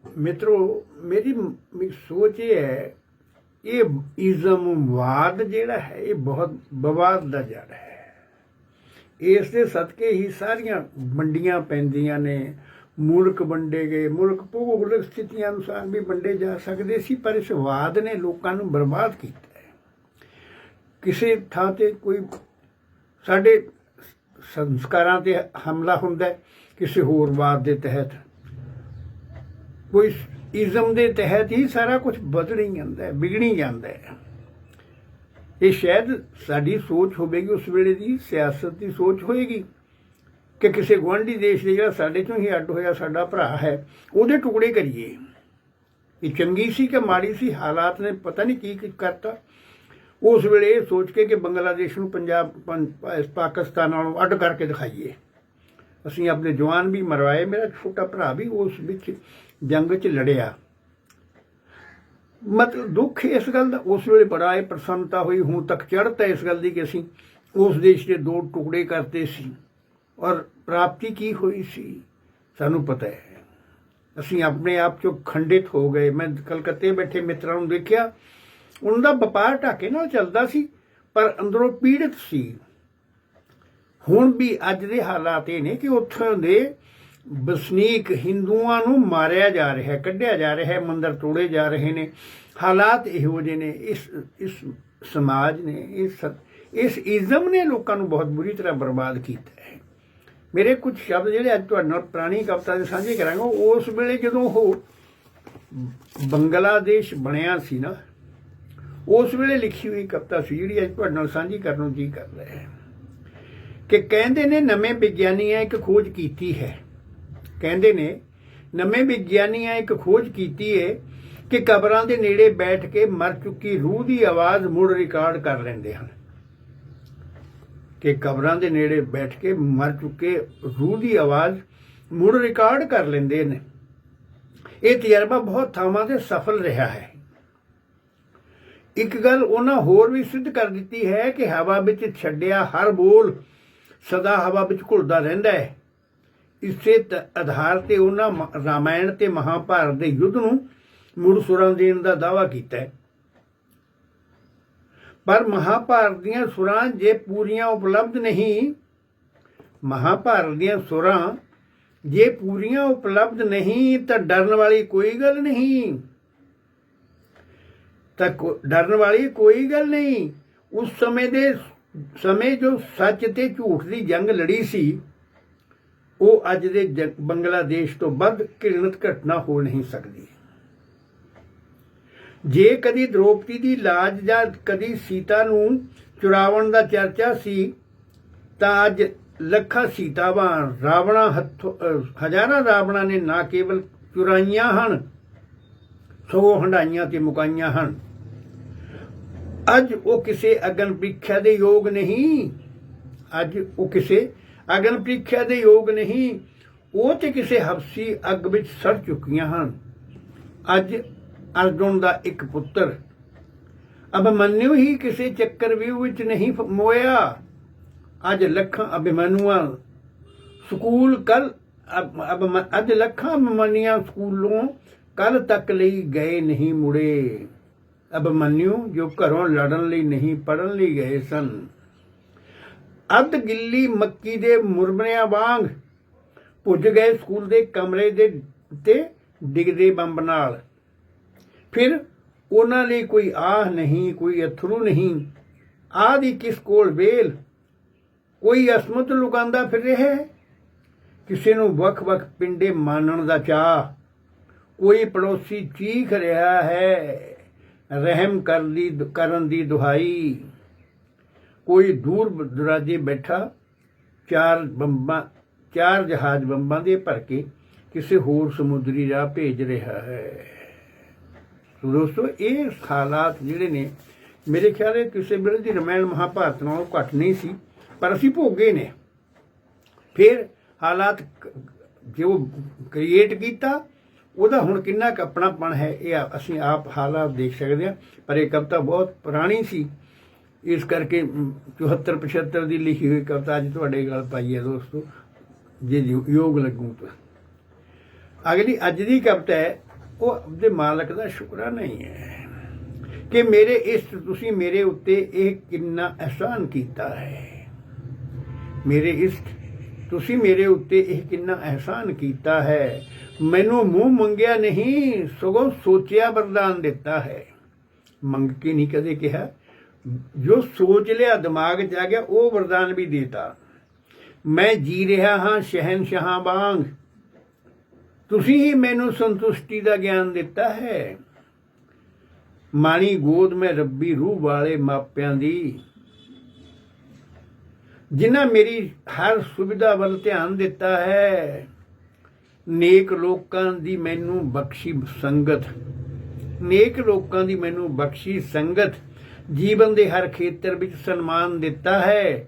मित्रों, मेरी सोच ये है, ये इज़मवाद जिहड़ा है ये बहुत बवाद दा जड़ है। इस दे सदके ही सारियां वंडियां पैंदियां ने, मुल्क वंडे गए, मुल्क भूगोलिक स्थितियां अनुसार भी वंडे जा सकते सी, पर इस वाद ने लोगों को बर्बाद किया है। किसी थां ते कोई साडे संस्कारां ते हमला हुंदा है, किसी होर वाद के तहत कोई इज़म के तहत ही सारा कुछ बदल ही जाता है, बिगड़ी जाता है। ये शायद साड़ी सोच होगी, उस वेले की सियासत की सोच होएगी कि किसी गुआढ़ी देश के जो साढ़े चों ही अड होया साडा भरा है, उहदे टुकड़े करिए। ये चंगी सी कि माड़ी सी, हालात ने पता नहीं की करता। उस वेले ये सोच के कि बंगलादेश नूं पंजाब पाकिस्तान नालों अड करके दिखाइए। असीं अपने जवान भी मरवाए, मेरा छोटा भरा भी उस विच जंग च लड़िया। मतलब दुख इस गल दा उस वेले बड़ा है, प्रसन्नता हुई, हुण तक चढ़त है इस गल की कि असीं उस देश के दो टुकड़े करते सी और प्राप्ति की हुई सी सानू पता है। असीं अपने आप चों खंडित हो गए। मैं कलकत्ते बैठे मित्रां नूं देखिया, उनका व्यापार ढाके नाल चलदा सी पर अंदरों पीड़ित सी। हुण भी अज दे हालात ये ने कि उत्थों दे वसनीक हिंदुओं नूं मारिया जा रहा है, कढ़िया जा रहा है, मंदिर तोड़े जा रहे ने। हालात इहो जिहे ने। इस समाज ने, इस इज़म ने लोगों को बहुत बुरी तरह बर्बाद किया है। मेरे कुछ शब्द जिहड़े अज तुहाडे नाल पुरानी कविता दे साझे करांगा, उस वेले जदों वो बंगलादेश बनिया सी ना, उस वेले लिखी हुई कविता सी जिहड़ी अज तुहाडे नाल साझी करन नूं जी कर रहा है कि कहंदे ने नवें विग्यानियां एक खोज कीती है। कहंदे ने नवें विग्यानियां एक खोज कीती है कि कबरां दे नेड़े बैठ के मर चुकी रूह की आवाज़ मुड़ रिकॉर्ड कर लेंदे हन। कि कबरां दे नेड़े बैठ के मर चुके रूह की आवाज़ मुड़ रिकॉर्ड कर लेंदे ने। ये तजर्बा बहुत थावां ते सफल रहा है। एक गल उन्हां होर भी सिद्ध कर दी है कि हवा विच छड्डिया हर बोल सदा हवा विच घुलदा रहिंदा है। इसे आधार ते उन्हां रामायण ते महाभारत के युद्ध नूं मुड़ सुरां देण दा दावा कीता है। पर महाभारत दीयां सुरां जे पूरियां उपलब्ध नहीं, महाभारत दीयां सुरां जे पूरियां उपलब्ध नहीं तो डरन वाली कोई गल नहीं। डरन वाली कोई गल नहीं। उस समय जो सच ते झूठ की जंग लड़ी सी, वो अज दे बंगलादेश तो वध घृणित घटना हो नहीं सकती। जे कदी द्रौपदी की लाज या कदी सीता नूं चुरावन का चर्चा सी, तां अज लखा सीतावां रावणा हजारां रावणा ने ना केवल चुराइयां हन, सगों हंडाइयां ते मुकाइयां हन। अज वो किसी अगन प्रीख्या दे योग नहीं। अज वो किसी अगन प्रीख्या दे योग नहीं, वो ते किसी हबसी अग विच सड़ चुकियां हन। अज अर्जुन दा एक पुत्र अभिमन्यु ही किसी चक्रव्यूह विच नहीं मोया। अज लखां अभिमन्युआं स्कूल कल अज लखां अभिमन्युआं स्कूलों कल तक लई गए नहीं मुड़े। अभिमन्यु जो घरों लड़न लई नहीं पढ़न लई गए सन। अध गिल्ली मक्की दे मुरमरियां वांग भुज गए स्कूल दे कमरे दे ते डिगदे बंब नाल। फिर उन्हां लई कोई आह नहीं, कोई अथरू नहीं। आह दी किस कोल वेल, कोई असमत लुकांदा फिर रहा है। किसी नूं वख वख पिंडे मानण दा चाह, कोई पड़ोसी चीख रहा है रहम करन दी दुहाई। कोई दूर दराजे बैठा चार जहाज बंबां दे भर के किसी होर समुद्री राह भेज रहा है। तो दोस्तों, ये हालात जिहड़े ने मेरे ख्याल है किसी वेले दी रामायण महाभारत नालों घट नहीं सी, पर असीं भोगे ने। फिर हालात जो क्रिएट किया ਉਹਦਾ ਹੁਣ ਕਿੰਨਾ ਕੁ ਆਪਣਾਪਣ ਹੈ ਇਹ ਅਸੀਂ ਆਪ ਹਾਲਾਤ ਦੇਖ ਸਕਦੇ ਹਾਂ। ਪਰ ਇਹ ਕਵਿਤਾ ਬਹੁਤ ਪੁਰਾਣੀ ਸੀ, ਇਸ ਕਰਕੇ 74-75 ਦੀ ਲਿਖੀ ਹੋਈ ਕਵਿਤਾ ਅੱਜ ਤੁਹਾਡੇ ਗਲ ਪਾਈ ਹੈ ਦੋਸਤੋ, ਜੇ ਯੋਗ ਲੱਗੂ ਤਾਂ। ਅਗਲੀ ਅੱਜ ਦੀ ਕਵਿਤਾ ਹੈ ਉਹ ਆਪਦੇ ਮਾਲਕ ਦਾ ਸ਼ੁਕਰਾਨਾ ਹੀ ਹੈ ਕਿ ਮੇਰੇ ਇਸ਼ਟ ਤੁਸੀਂ ਮੇਰੇ ਉੱਤੇ ਇਹ ਕਿੰਨਾ ਅਹਿਸਾਨ ਕੀਤਾ ਹੈ। ਮੇਰੇ ਇਸ਼ਟ ਤੁਸੀਂ ਮੇਰੇ ਉੱਤੇ ਇਹ ਕਿੰਨਾ ਅਹਿਸਾਨ ਕੀਤਾ ਹੈ। ਮੈਨੂੰ ਮੂੰਹ ਮੰਗਿਆ ਨਹੀਂ ਸਗੋਂ ਸੋਚਿਆ ਵਰਦਾਨ ਦਿੱਤਾ ਹੈ। ਮੰਗ ਕੇ ਨਹੀਂ ਕਦੇ ਕਿਹਾ, ਜੋ ਸੋਚ ਲਿਆ ਦਿਮਾਗ 'ਚ ਆ ਗਿਆ ਉਹ ਵਰਦਾਨ ਵੀ ਦੇਤਾ। ਮੈਂ ਜੀ ਰਿਹਾ ਹਾਂ ਸ਼ਹਿਨਸ਼ਾਹਾਂ ਵਾਂਗ, ਤੁਸੀਂ ਹੀ ਮੈਨੂੰ ਸੰਤੁਸ਼ਟੀ ਦਾ ਗਿਆਨ ਦਿੱਤਾ ਹੈ। ਮਾਣੀ ਗੋਦ ਮੈਂ ਰੱਬੀ ਰੂਹ ਵਾਲੇ ਮਾਪਿਆਂ ਦੀ, ਜਿਨ੍ਹਾਂ ਮੇਰੀ ਹਰ ਸੁਵਿਧਾ ਵੱਲ ਧਿਆਨ ਦਿੱਤਾ ਹੈ। ਨੇਕ ਲੋਕਾਂ ਦੀ ਮੈਨੂੰ ਬਖਸ਼ੀ ਸੰਗਤ, ਨੇਕ ਲੋਕਾਂ ਦੀ ਮੈਨੂੰ ਬਖਸ਼ੀ ਸੰਗਤ, ਜੀਵਨ ਦੇ ਹਰ ਖੇਤਰ ਵਿੱਚ ਸਨਮਾਨ ਦਿੱਤਾ ਹੈ।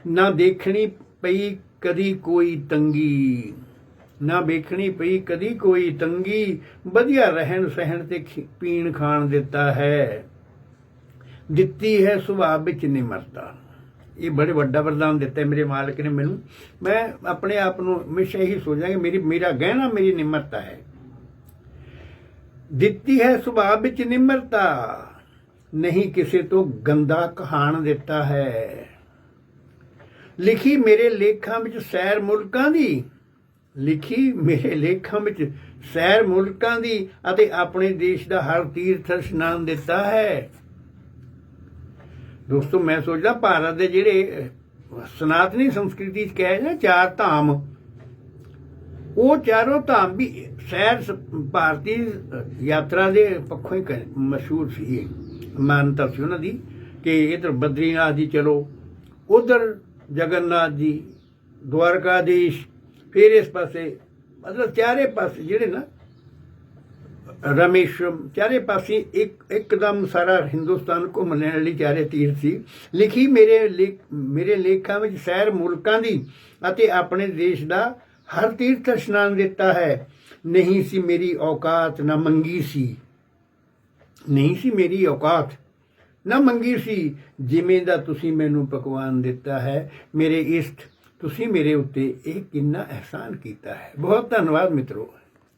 ਨਾ ਦੇਖਣੀ ਪਈ ਕਦੀ ਕੋਈ ਤੰਗੀ, ਨਾ ਵੇਖਣੀ ਪਈ ਕਦੀ ਕੋਈ ਤੰਗੀ, ਵਧੀਆ ਰਹਿਣ ਸਹਿਣ ਤੇ ਪੀਣ ਖਾਣ ਦਿੱਤਾ ਹੈ। ਦਿੱਤੀ ਹੈ ਸੁਭਾਅ ਵਿੱਚ ਨਿਮਰਤਾ। ਇਹ ਬੜੇ ਵੱਡਾ ਵਰਦਾਨ ਦਿੱਤਾ ਹੈ ਮੇਰੇ ਮਾਲਕ ਨੇ ਮੈਨੂੰ। ਮੈਂ ਆਪਣੇ ਆਪ ਨੂੰ ਹਮੇਸ਼ਾ ਇਹੀ ਸੋਚਾਂ ਕਿ ਮੇਰਾ ਗਹਿਣਾ ਮੇਰੀ ਨਿਮਰਤਾ ਹੈ। ਦਿੱਤੀ ਹੈ ਸੁਭਾਅ ਵਿੱਚ ਨਿਮਰਤਾ, ਨਹੀਂ ਕਿਸੇ ਤੋਂ ਗੰਦਾ ਕਹਾਣ ਦਿੱਤਾ ਹੈ। ਲਿਖੀ ਮੇਰੇ ਲੇਖਾਂ ਵਿੱਚ ਸੈਰ ਮੁਲਕਾਂ ਦੀ, ਲਿਖੀ ਮੇਰੇ ਲੇਖਾਂ ਵਿੱਚ ਸੈਰ ਮੁਲਕਾਂ ਦੀ, ਅਤੇ ਆਪਣੇ ਦੇਸ਼ ਦਾ ਹਰ ਤੀਰਥ ਇਸ਼ਨਾਨ ਦਿੱਤਾ ਹੈ। ਦੋਸਤੋ ਮੈਂ ਸੋਚਦਾ ਭਾਰਤ ਦੇ ਜਿਹੜੇ ਸਨਾਤਨੀ ਸੰਸਕ੍ਰਿਤੀ 'ਚ ਕਹੇ ਨਾ 4 ਧਾਮ, ਉਹ ਚਾਰੋਂ ਧਾਮ ਵੀ ਸੈਰ ਭਾਰਤੀ ਯਾਤਰਾ ਦੇ ਪੱਖੋਂ ਹੀ ਮਸ਼ਹੂਰ ਸੀ। ਮਾਨਤਾ ਸੀ ਉਹਨਾਂ ਦੀ ਕਿ ਇੱਧਰ ਬਦਰੀਨਾਥ ਜੀ ਚਲੋ, ਉਧਰ ਜਗਨਨਾਥ ਜੀ, ਦੁਆਰਕਾਧੀਸ਼, ਫਿਰ ਇਸ ਪਾਸੇ ਮਤਲਬ ਚਾਰੇ ਪਾਸੇ ਜਿਹੜੇ ਨਾ ਰਾਮੇਸ਼ਵਰਮ, ਚਾਰੇ ਪਾਸੇ ਇੱਕਦਮ ਸਾਰਾ ਹਿੰਦੁਸਤਾਨ ਘੁੰਮ ਲੈਣ ਲਈ ਚਾਰੇ ਤੀਰਥ ਸੀ। ਲਿਖੀ ਮੇਰੇ ਲੇਖਾਂ ਵਿੱਚ ਸੈਰ ਮੁਲਕਾਂ ਦੀ, ਅਤੇ ਆਪਣੇ ਦੇਸ਼ ਦਾ ਹਰ ਤੀਰਥ ਇਸ਼ਨਾਨ ਦਿੱਤਾ ਹੈ। ਨਹੀਂ ਸੀ ਮੇਰੀ ਔਕਾਤ ਨਾ ਮੰਗੀ ਸੀ, ਨਹੀਂ ਸੀ ਮੇਰੀ ਔਕਾਤ ਨਾ ਮੰਗੀ ਸੀ, ਜਿਵੇਂ ਦਾ ਤੁਸੀਂ ਮੈਨੂੰ ਪਕਵਾਨ ਦਿੱਤਾ ਹੈ। ਮੇਰੇ ਇਸ਼ਟ ਤੁਸੀਂ ਮੇਰੇ ਉੱਤੇ ਇਹ ਕਿੰਨਾ ਅਹਿਸਾਨ ਕੀਤਾ ਹੈ। ਬਹੁਤ ਧੰਨਵਾਦ ਮਿੱਤਰੋ।